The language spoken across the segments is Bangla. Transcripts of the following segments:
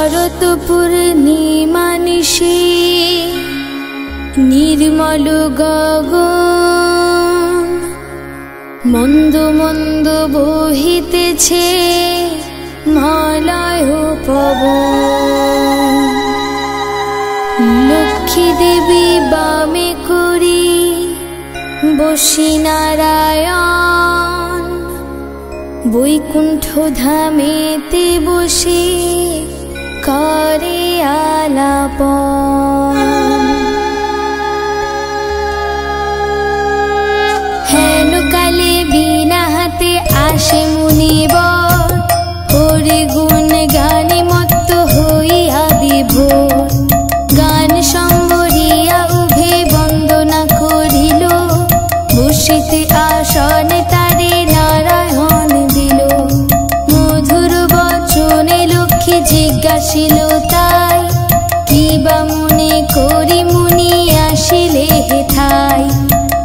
শরৎ পূর্ণিমা নিশি নির্মল গগন মন্দ মন্দ বহিতেছে মালয় পবন। লক্ষ্মী দেবী বামে করি বসি নারায়ণ বৈকুণ্ঠ ধামেতে বসে করে আলাপন। হেন কালে বিনা হাতে আসে মুনিবর হরি গুণ গানে মত্ত হইয়া বিভোর। গান সম্বরিয়া উভে বন্দনা করিল বসিতে আসন তারে নারায়ণ দিল। মধুর বচনে লক্ষ্মী জিজ্ঞাসিল তাই কিবা মনে করি মুনি আসিলে হেথায়।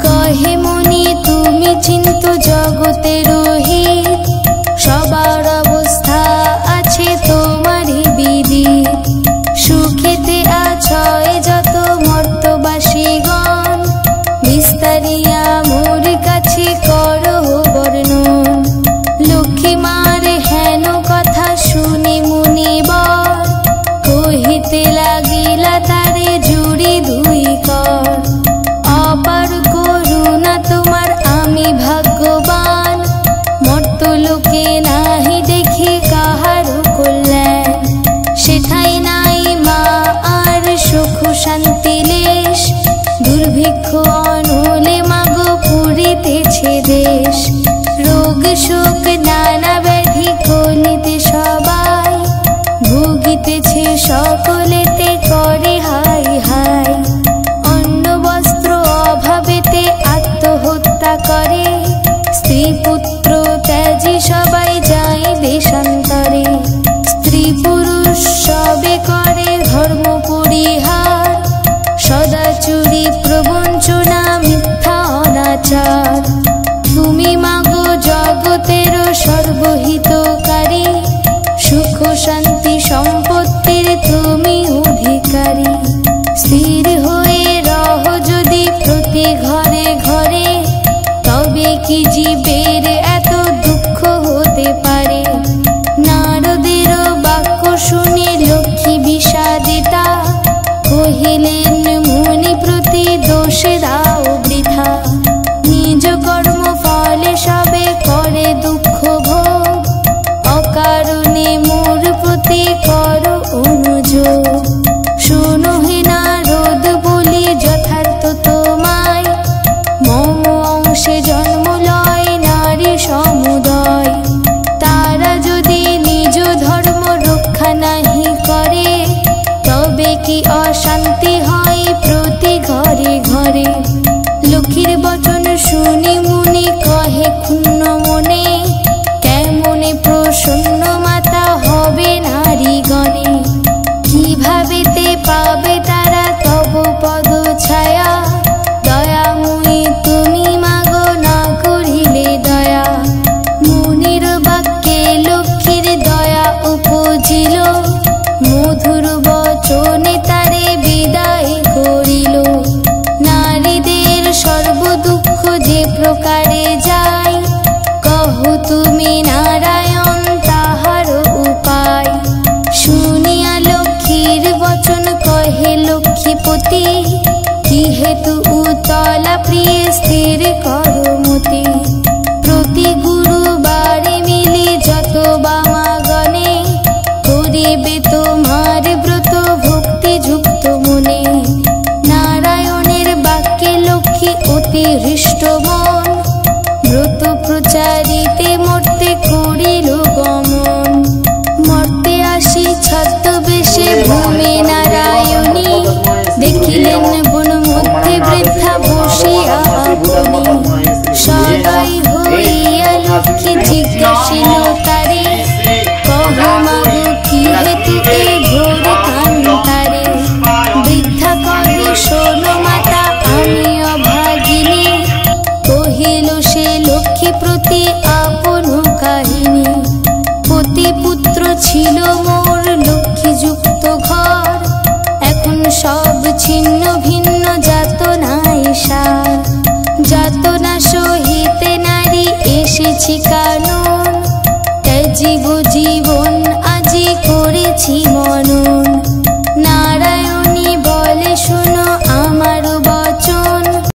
কহে মুনি তুমি চিন্ত জগতের রহিত সবার অবস্থা আছে তোমারই বিদিত। সুখেতে আছয় যত মর্তবাসীগণ বিস্তারিয়া মোর কাছে করো বর্ণন। লক্ষ্মী মার হেন কথা শুনি মুনিবর কহিতে লাগিলা তারে জুড়ি দুই কর। অপার করুণা তোমার আমি ভাগ্যবান মর্তলোকে নাহি দেখি কাহারও কল্যাণ। সেথায় নাই মা আর সুখ শান্তি লেশ দুর্ভিক্ষ অনলে মাগো পুরিতেছে দেশ। রোগ শোক নানা ব্যাধি কলিতে সবাই ভুগিতেছে সকলেতে করে হাই হাই। অন্ন বস্ত্র অভাবেতে আত্মহত্যা করে স্ত্রী পুত্র ত্যাজি সবাই যায় দেশান্তরে। স্ত্রী পুরুষ সবে করে ধর্ম পরিহার সদা চুরি প্রবঞ্চনা মিথ্যা অনাচার। তুমি মাগো জগতের সর্বহিতকারী সুখ শান্তি সম্পত্তির তুমি অধিকারী। স্থির হয়ে রহ যদি প্রতি ঘরে ঘরে তবে কি জীবের এত দুঃখ হতে পারে। নারদের বাক্য শুনে লক্ষ্মী বিষাদিতা কহিলেন মুনি প্রতি দোষে দাও বৃথা। নিজ কর্ম ফলে সবে করে দুঃখ ভোগ অকারণে মোর প্রতি কর অনুযোগ। শোনো হে নারদ বলি যথার্থ তোমায় মম অংশে জন্ম লয় নারী সমুদয়। তারা যদি নিজ ধর্ম রক্ষা নাহি করে তবে কি অশান্তি হয় প্রতি ঘরে ঘরে। লক্ষ্মীর বচন শুনি মুনি কহে ক্ষুণ্ণ মনে কেমনে প্রসন্ন মাতা হবে নারীগণে। কিভাবেতে পাবে তারা তব পদ ছায়া দয়াময়ী তুমি মাগো না করিলে দয়া। মুনির বাক্যে লক্ষ্মীর দয়া উপজিল মধুর বচনে তারে বিদায় করিল। নারীদের সর্বদুঃখ যে প্রকারে যায় কহ তুমি নারায়ণ তাহার উপায়। শুনিয়া লক্ষ্মীর বচন কহে লক্ষ্মীপতি কি হেতু উতলা প্রিয় স্থির করমতি। প্রতি গুরুবারে মিলি যত বামাগণে করিবে তোমার ব্রত ভক্তি যুক্ত মনে। নারায়ণের বাক্যে লক্ষ্মী অতি হৃষ্ট মন ব্রত প্রচারিতে মর্তে করিল গমন। মর্তে আসি ছদ্মবেশে ভূমি নারায়ণী দেখিলেন বন মধ্যে বৃদ্ধা বসিয়া আপনি। সবাই হইয়া লক্ষ্মী জিজ্ঞাসিল তারে কহ মাগো কি হেতু এ ঘোর কান্তারে। বৃদ্ধা কহে শোনো মাতা আমি অভাগিনী কহিল সে লক্ষ্মী প্রতি আপন কাহিনী। পতি পুত্র ছিল মোর লক্ষ্মী যুক্ত ছিন্ন